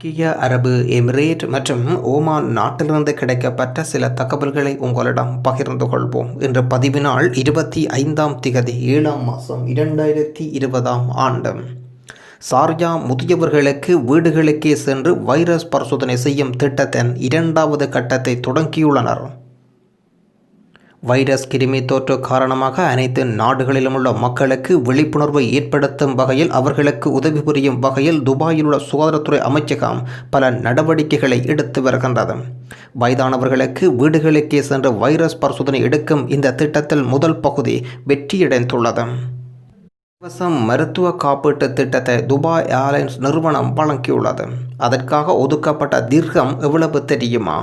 ஐக்கிய அரபு எமிரேட் மற்றும் ஓமான் நாட்டிலிருந்து கிடைக்கப்பட்ட சில தகவல்களை உங்களிடம் பகிர்ந்து கொள்வோம். இன்று பதிவு நாள் 25 7 மாதம் 2020 சார்ஜா முதியவர்களுக்கு வீடுகளுக்கே சென்று வைரஸ் பரிசோதனை செய்யும் திட்டத்தின் 2வது கட்டத்தை தொடங்கியுள்ளனர். வைரஸ் கிருமி தொற்று காரணமாக அனைத்து நாடுகளிலும் உள்ள மக்களுக்கு விழிப்புணர்வை ஏற்படுத்தும் வகையில் அவர்களுக்கு உதவி புரியும் வகையில் துபாயில் உள்ள சுகாதாரத்துறை அமைச்சகம் பல நடவடிக்கைகளை எடுத்து வருகின்றது. வயதானவர்களுக்கு வீடுகளுக்கே சென்று வைரஸ் பரிசோதனை எடுக்கும் இந்த திட்டத்தில் முதல் பகுதி வெற்றியடைந்துள்ளது. இலவச மருத்துவ காப்பீட்டு திட்டத்தை துபாய் ஏர்லைன்ஸ் நிறுவனம் வழங்கியுள்ளது. அதற்காக ஒதுக்கப்பட்ட திர்ஹம் எவ்வளவு தெரியுமா?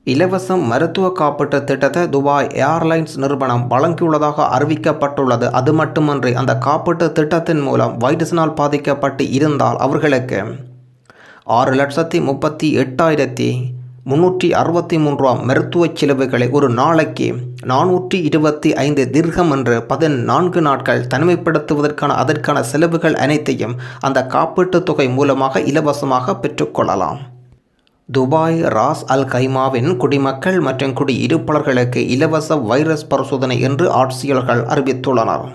இலவச மருத்துவ காப்பீட்டு திட்டத்தை துபாய் ஏர்லைன்ஸ் நிறுவனம் வழங்கியுள்ளதாக அறிவிக்கப்பட்டுள்ளது. அது மட்டுமன்றி அந்த காப்பீட்டு திட்டத்தின் மூலம் வைரஸினால் பாதிக்கப்பட்டு இருந்தால் அவர்களுக்கு 6,38,363 மருத்துவ செலவுகளை ஒரு நாளைக்கு 425 திர்ஹம் என்று 14 நாட்கள் தனிமைப்படுத்துவதற்கான செலவுகள் அனைத்தையும் அந்த காப்பீட்டு தொகை மூலமாக இலவசமாக பெற்றுக்கொள்ளலாம். துபாய் ராஸ் அல் கைமாவின் குடிமக்கள் மற்றும் குடியிருப்பாளர்களுக்கு இலவச வைரஸ் பரிசோதனை என்று ஆட்சியாளர்கள் அறிவித்துள்ளனர்.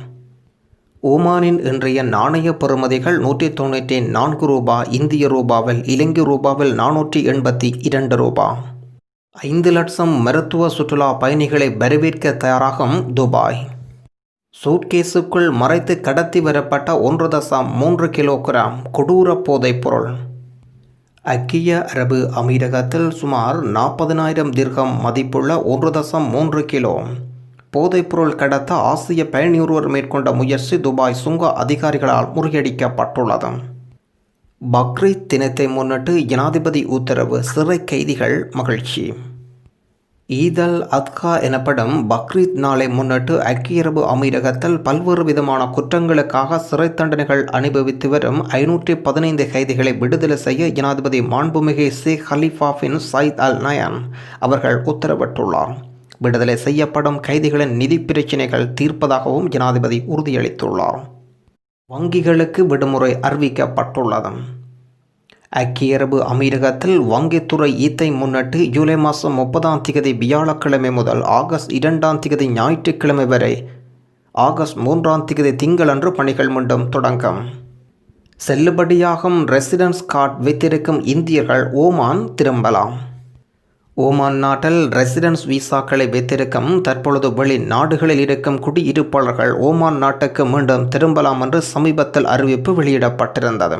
ஓமானின் இன்றைய நாணய பெறுமதிகள் 194 ரூபாய் இந்திய ரூபாவில், இலங்கை ரூபாவில் 482 ரூபாய். 5 லட்சம் மருத்துவ சுற்றுலா பயணிகளை வரவேற்க தயாராகும் துபாய். சூட்கேஸுக்குள் மறைத்து கடத்தி வரப்பட்ட 1.3 கிலோகிராம் கொடூர போதைப் பொருள். ஐக்கிய அரபு அமீரகத்தில் சுமார் 40,000 திர்ஹம் மதிப்புள்ள 1.3 கிலோ போதைப்பொருள் கடத்த ஆசிய பயணியொருவர் மேற்கொண்ட முயற்சி துபாய் சுங்க அதிகாரிகளால் முறியடிக்கப்பட்டுள்ளது. பக்ரீத் தினத்தை முன்னிட்டு ஜனாதிபதி உத்தரவு, சிறை கைதிகள் மகிழ்ச்சி. ஈதல் அத்கா எனப்படும் பக்ரீத் நாளை முன்னிட்டு ஐக்கிய அரபு அமீரகத்தில் பல்வேறு விதமான குற்றங்களுக்காக சிறை தண்டனைகள் அனுபவித்து வரும் 515 கைதிகளை விடுதலை செய்ய ஜனாதிபதி மாண்புமிகு ஷேக் ஹலீஃபா பின் சயீத் அல் நயான் அவர்கள் உத்தரவிட்டுள்ளார். விடுதலை செய்யப்படும் கைதிகளின் நிதி பிரச்சினைகள் தீர்ப்பதாகவும் ஜனாதிபதி உறுதியளித்துள்ளார். வங்கிகளுக்கு விடுமுறை அறிவிக்கப்பட்டுள்ளது. ஐக்கிய அரபு அமீரகத்தில் வங்கித்துறை ஈத்தை முன்னிட்டு ஜூலை மாதம் 30 வியாழக்கிழமை முதல் ஆகஸ்ட் 2 ஞாயிற்றுக்கிழமை வரை ஆகஸ்ட் 3 திங்களன்று பணிகள் மீண்டும் தொடங்கும். செல்லுபடியாகும் ரெசிடென்ஸ் கார்டு வைத்திருக்கும் இந்தியர்கள் ஓமான் திரும்பலாம். ஓமான் நாட்டில் ரெசிடென்ஸ் விசாக்களை வைத்திருக்கும் தற்பொழுது வெளிநாடுகளில் இருக்கும் குடியிருப்பாளர்கள் ஓமான் நாட்டுக்கு மீண்டும் திரும்பலாம் என்று சமீபத்தில் அறிவிப்பு வெளியிடப்பட்டிருந்தது.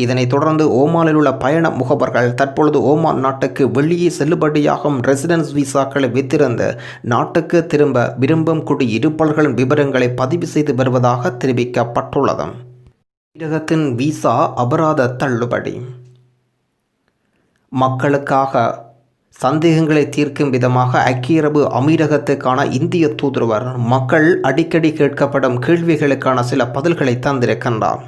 இதனைத் தொடர்ந்து ஓமானில் உள்ள பயண முகவர்கள் தற்பொழுது ஓமான் நாட்டுக்கு வெளியே செல்லுபடியாகும் ரெசிடென்ஸ் விசாக்களை வைத்திருந்து நாட்டுக்கு திரும்ப விரும்பும் குடியிருப்பாளர்களின் விவரங்களை பதிவு செய்து வருவதாக தெரிவிக்கப்பட்டுள்ளது. தமிழகத்தின் விசா அபராத தள்ளுபடி. மக்களுக்காக சந்தேகங்களை தீர்க்கும் விதமாக ஐக்கிய அரபு அமீரகத்துக்கான இந்திய தூதுவர் மக்கள் அடிக்கடி கேட்கப்படும் கேள்விகளுக்கான சில பதில்களை தந்திருக்கின்றார்.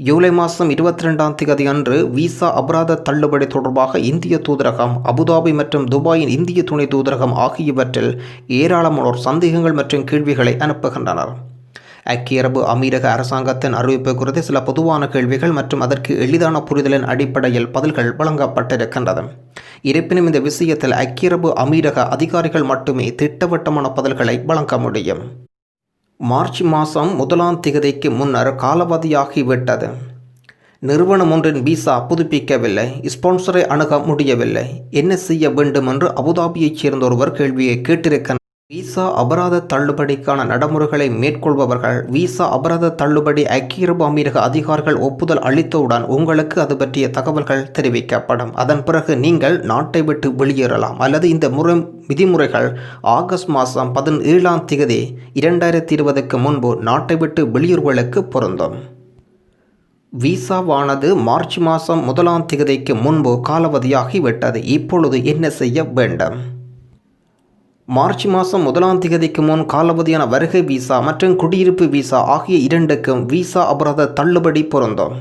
ஜூலை மாதம் 22 அன்று விசா அபராத தள்ளுபடி தொடர்பாக இந்திய தூதரகம், அபுதாபி மற்றும் துபாயின் இந்திய துணை தூதரகம் ஆகியவற்றில் ஏராளமானோர் சந்தேகங்கள் மற்றும் கேள்விகளை அனுப்புகின்றனர். ஐக்கிய அரபு அமீரக அரசாங்கத்தின் அறிவிப்பு குறித்து சில பொதுவான கேள்விகள் மற்றும் அதற்கு எளிதான புரிதலின் அடிப்படையில் பதில்கள் வழங்கப்பட்டிருக்கின்றது. இருப்பினும் இந்த விஷயத்தில் ஐக்கிய அரபு அமீரக அதிகாரிகள் மட்டுமே திட்டவட்டமான பதில்களை வழங்க முடியும். மார்ச் மாதம் 1 முன்னர் காலாவதியாகிவிட்டது. நிறுவனம் ஒன்றின் விசா புதுப்பிக்கவில்லை, ஸ்பான்சரை அணுக முடியவில்லை, என்ன செய்ய வேண்டும் என்று அபுதாபியைச் சேர்ந்த ஒருவர் கேள்வியை கேட்டிருக்கிறார். விசா அபராத தள்ளுபடிக்கான நடைமுறைகளை மேற்கொள்பவர்கள் விசா அபராத தள்ளுபடி ஐக்கிய அரபு அமீரக அதிகாரிகள் ஒப்புதல் அளித்தவுடன் உங்களுக்கு அது பற்றிய தகவல்கள் தெரிவிக்கப்படும். அதன் பிறகு நீங்கள் நாட்டை விட்டு வெளியேறலாம் அல்லது இந்த விதிமுறைகள் ஆகஸ்ட் மாதம் 17 2020 முன்பு நாட்டை விட்டு வெளியேறுவதற்கு பொருந்தும். விசாவானது மார்ச் மாதம் 1 முன்பு காலாவதியாகிவிட்டது. இப்பொழுது என்ன செய்ய வேண்டும்? மார்ச் மாதம் 1 முன் காலாவதியான வருகை விசா மற்றும் குடியிருப்பு விசா ஆகிய இரண்டுக்கும் விசா அபராத தள்ளுபடி பொருந்தும்.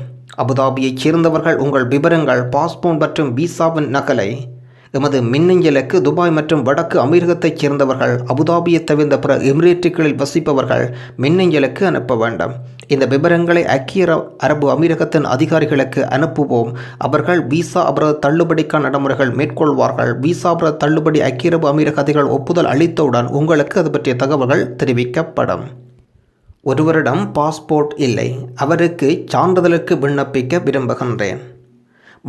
அபுதாபியைச் சேர்ந்தவர்கள் உங்கள் விவரங்கள், பாஸ்போர்ட் மற்றும் விசாவின் நகலை எமது மின்னஞ்சலுக்கு துபாய் மற்றும் வடக்கு அமீரகத்தைச் சேர்ந்தவர்கள் அபுதாபியை தவிர்ந்த பிற எமிரேட்டுகளில் வசிப்பவர்கள் மின்னஞ்சலுக்கு அனுப்ப வேண்டும். இந்த விவரங்களை ஐக்கிய அரபு அமீரகத்தின் அதிகாரிகளுக்கு அனுப்புவோம். அவர்கள் விசா அபராத தள்ளுபடிக்கான நடைமுறைகள் மேற்கொள்வார்கள். விசா அபராத தள்ளுபடி ஐக்கிய அரபு அமீரக அதிகாரிகள் ஒப்புதல் அளித்தவுடன் உங்களுக்கு அது பற்றிய தகவல்கள் தெரிவிக்கப்படும். ஒருவரிடம் பாஸ்போர்ட் இல்லை, அவருக்கு சான்றிதழுக்கு விண்ணப்பிக்க விரும்புகின்றேன்.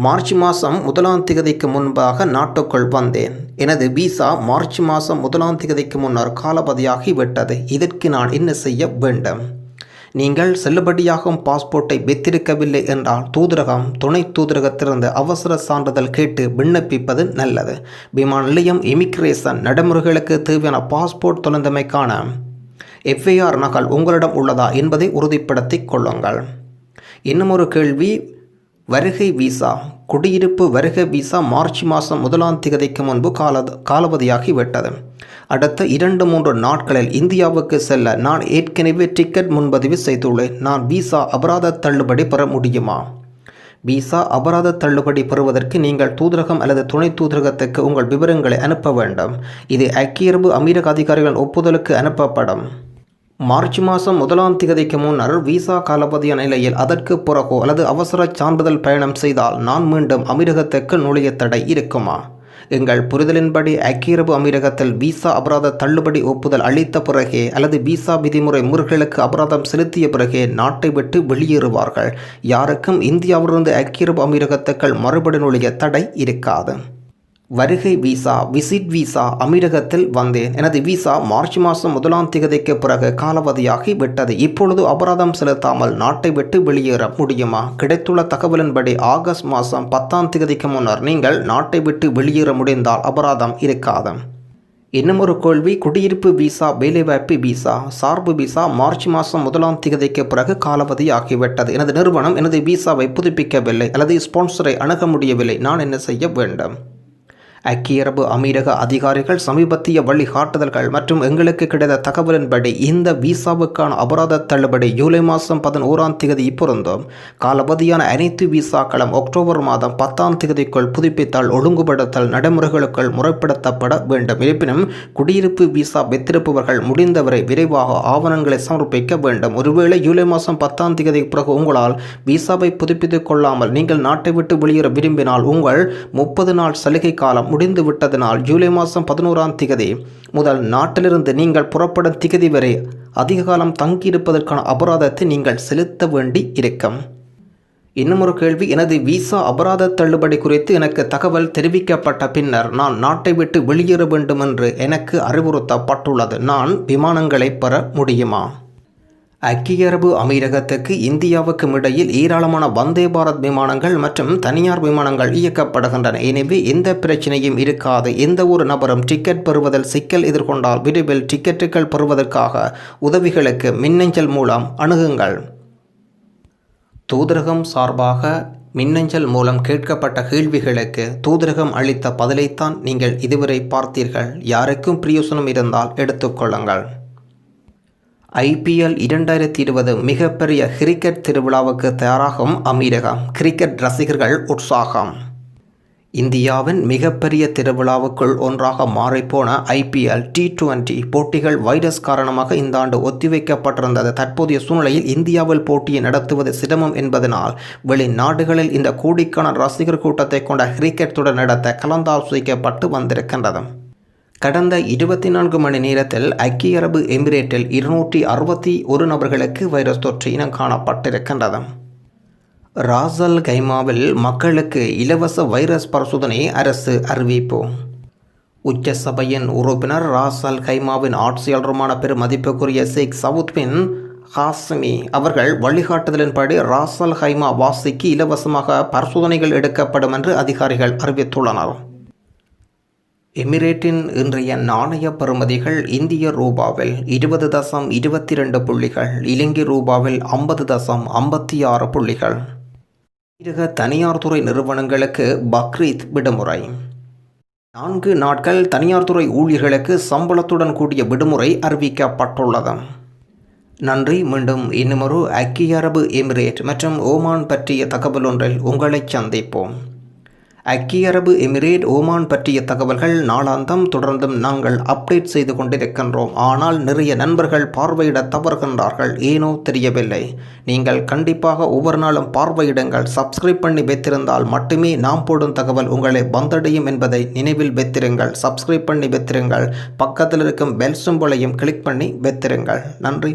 மார்ச் மாதம் 1ஆம் தேதிக்கு முன்பாக நாட்டுக்குள் வந்தேன். எனது விசா மார்ச் மாதம் 1ஆம் தேதிக்கு முன்னர் காலாவதியாகி விட்டது. இதற்கு நான் என்ன செய்ய வேண்டும்? நீங்கள் செல்லுபடியாகும் பாஸ்போர்ட்டை வைத்திருக்கவில்லை என்றால் தூதரகம், துணை தூதரகத்திலிருந்து அவசர சான்றிதழ் கேட்டு விண்ணப்பிப்பது நல்லது. விமான நிலையம், இமிகிரேஷன் நடைமுறைகளுக்கு தேவையான பாஸ்போர்ட் தொலைந்தமைக்கான FIR நகல் உங்களிடம் உள்ளதா என்பதை உறுதிப்படுத்திக் கொள்ளுங்கள். இன்னும் ஒரு கேள்வி, வருகை விசா, குடியிருப்பு வருகை விசா மார்ச் மாதம் 1ஆம் தேதிக்கு முன்பு காலாவதியாகி விட்டது. அடுத்த 2-3 நாட்களில் இந்தியாவுக்கு செல்ல நான் ஏற்கனவே டிக்கெட் முன்பதிவு செய்துள்ளேன். நான் விசா அபராத தள்ளுபடி பெற முடியுமா? விசா அபராத தள்ளுபடி பெறுவதற்கு நீங்கள் தூதரகம் அல்லது துணை தூதரகத்துக்கு உங்கள் விவரங்களை அனுப்ப வேண்டும். இது ஐக்கிய அரபு அமீரக அதிகாரிகளின் ஒப்புதலுக்கு அனுப்பப்படும். மார்ச் மாதம் 1ஆம் தேதிக்கு முன்னர் விசா காலாவதியான நிலையில் அதற்கு பிறகோ அல்லது அவசர சான்றிதழ் பயணம் செய்தால் நான் மீண்டும் அமீரகத்துக்கு நுழைய தடை இருக்குமா? எங்கள் புரிதலின்படி ஐக்கிய அரபு அமீரகத்தில் விசா அபராத தள்ளுபடி ஒப்புதல் அளித்த பிறகே அல்லது விசா விதிமுறை முறைகளுக்கு அபராதம் செலுத்திய பிறகே நாட்டை விட்டு வெளியேறுவார்கள். யாருக்கும் இந்தியாவிலிருந்து ஐக்கிய அரபு அமீரகத்துக்கள் மறுபடி நுழைய தடை இருக்காது. வருகை விசா, விசிட் விசா, அமீரகத்தில் வந்தேன். எனது விசா மார்ச் மாதம் 1ஆம் தேதிக்கு பிறகு காலாவதியாகி விட்டது. இப்பொழுது அபராதம் செலுத்தாமல் நாட்டை விட்டு வெளியேற முடியுமா? கிடைத்துள்ள தகவலின்படி ஆகஸ்ட் மாதம் 10ஆம் தேதிக்கு முன்னர் நீங்கள் நாட்டை விட்டு வெளியேற முடிந்தால் அபராதம் இருக்காது. இன்னும் ஒரு கேள்வி, குடியிருப்பு விசா, வேலைவாய்ப்பு விசா, சார்பு விசா மார்ச் மாதம் 1ஆம் தேதிக்கு பிறகு காலாவதியாகிவிட்டது. எனது நிறுவனம் எனது விசாவை புதுப்பிக்கவில்லை அல்லது ஸ்பான்சரை அணுக முடியவில்லை. நான் என்ன செய்ய வேண்டும்? ஐக்கிய அரபு அமீரக அதிகாரிகள் சமீபத்திய வழிகாட்டுதல்கள் மற்றும் எங்களுக்கு கிடைத்த தகவலின்படி இந்த விசாவுக்கான அபராத தள்ளுபடி ஜூலை மாதம் 11ஆம் தேதி பொருந்தும். காலாவதியான அனைத்து விசாக்களும் அக்டோபர் மாதம் 10ஆம் தேதிக்குள் புதுப்பித்தல் ஒழுங்குபடுத்தல் நடைமுறைகளுக்குள் முறைப்படுத்தப்பட வேண்டும். இருப்பினும் குடியிருப்பு விசா வைத்திருப்பவர்கள் முடிந்தவரை விரைவாக ஆவணங்களை சமர்ப்பிக்க வேண்டும். ஒருவேளை ஜூலை மாதம் 10ஆம் தேதிக்கு பிறகு உங்களால் விசாவை புதுப்பித்துக் கொள்ளாமல் நீங்கள் நாட்டை விட்டு வெளியேற விரும்பினால் உங்கள் 30 நாள் சலுகை காலம் முடிந்து விட்டதனால் ஜூலை மாதம் 11ஆம் தேதி முதல் நாட்டிலிருந்து நீங்கள் புறப்படும் திகதி வரை அதிக காலம் தங்கியிருப்பதற்கான அபராதத்தை நீங்கள் செலுத்த வேண்டி இருக்கும். இன்னும் ஒரு கேள்வி, எனது விசா அபராத தள்ளுபடி குறித்து எனக்கு தகவல் தெரிவிக்கப்பட்ட பின்னர் நான் நாட்டை விட்டு வெளியேற வேண்டும் என்று எனக்கு அறிவுறுத்தப்பட்டுள்ளது. நான் விமானங்களை பெற முடியுமா? ஐக்கிய அரபு அமீரகத்துக்கு இந்தியாவுக்கும் இடையில் ஏராளமான வந்தே பாரத் விமானங்கள் மற்றும் தனியார் விமானங்கள் இயக்கப்படுகின்றன. எனவே எந்த பிரச்சனையும் இருக்காது. எந்த ஒரு நபரும் டிக்கெட் பெறுவதில் சிக்கல் எதிர்கொண்டால் விரைவில் டிக்கெட்டுகள் பெறுவதற்காக உதவிகளுக்கு மின்னஞ்சல் மூலம் அணுகுங்கள். தூதரகம் சார்பாக மின்னஞ்சல் மூலம் கேட்கப்பட்ட கேள்விகளுக்கு தூதரகம் அளித்த பதிலைத்தான் நீங்கள் இதுவரை பார்த்தீர்கள். யாருக்கும் பிரயோசனம் இருந்தால் எடுத்துக்கொள்ளுங்கள். IPL 2020 மிகப்பெரிய கிரிக்கெட் திருவிழாவுக்கு தயாராகும் அமீரகம். கிரிக்கெட் ரசிகர்கள் உற்சாகம். இந்தியாவின் மிகப்பெரிய திருவிழாவுக்குள் ஒன்றாக மாறிப்போன IPL T20 போட்டிகள் வைரஸ் காரணமாக இந்த ஆண்டு ஒத்திவைக்கப்பட்டிருந்தது. தற்போதைய சூழ்நிலையில் இந்தியாவில் போட்டியை நடத்துவது சிரமம் என்பதனால் வெளிநாடுகளில் இந்த கோடிக்கான ரசிகர் கூட்டத்தை கொண்ட கிரிக்கெட் தொடர் நடத்த கலந்தாலோசிக்கப்பட்டு வந்திருக்கின்றது. கடந்த 24 மணி நேரத்தில் ஐக்கிய அரபு எமிரேட்டில் 261 நபர்களுக்கு வைரஸ் தொற்று இனம் காணப்பட்டிருக்கின்றது. ராஸ் அல் கைமாவில் மக்களுக்கு இலவச வைரஸ் பரிசோதனை அரசு அறிவிப்பு. உச்ச சபையின் உறுப்பினர் ராஸ் அல் கைமாவின் ஆட்சியாளருமான பெருமதிப்புக்குரிய ஷேக் சவுத் பின் ஹாஸ்மி அவர்கள் வழிகாட்டுதலின்படி ராஸ் அல் கைமா வாசிக்கு இலவசமாக பரிசோதனைகள் எடுக்கப்படும் என்று அதிகாரிகள் அறிவித்துள்ளனர். எமிரேட்டின் இன்றைய நாணய பெறுமதிகள் இந்திய ரூபாவில் 20.22 புள்ளிகள், இலங்கை ரூபாவில் 50.56 புள்ளிகள். அமீரக தனியார் துறை நிறுவனங்களுக்கு பக்ரீத் விடுமுறை. 4 நாட்கள் தனியார் துறை ஊழியர்களுக்கு சம்பளத்துடன் கூடிய விடுமுறை அறிவிக்கப்பட்டுள்ளது. நன்றி. மீண்டும் இன்னுமொரு ஐக்கிய அரபு எமிரேட் மற்றும் ஓமான் பற்றிய தகவல் ஒன்றில் உங்களை சந்திப்போம். ஐக்கிய அரபு எமிரேட் ஓமான் பற்றிய தகவல்கள் நாளாந்தம் தொடர்ந்தும் நாங்கள் அப்டேட் செய்து கொண்டிருக்கின்றோம். ஆனால் நிறைய நண்பர்கள் பார்வையிட தவறுகின்றார்கள், ஏனோ தெரியவில்லை. நீங்கள் கண்டிப்பாக ஒவ்வொரு நாளும் பார்வையிடுங்கள். சப்ஸ்கிரைப் பண்ணி வைத்திருந்தால் மட்டுமே நாம் போடும் தகவல் உங்களை வந்தடையும் என்பதை நினைவில் வைத்திருங்கள். சப்ஸ்கிரைப் பண்ணி வைத்திருங்கள். பக்கத்தில் இருக்கும் பெல் சிம்பலையும் கிளிக் பண்ணி வைத்திருங்கள். நன்றி.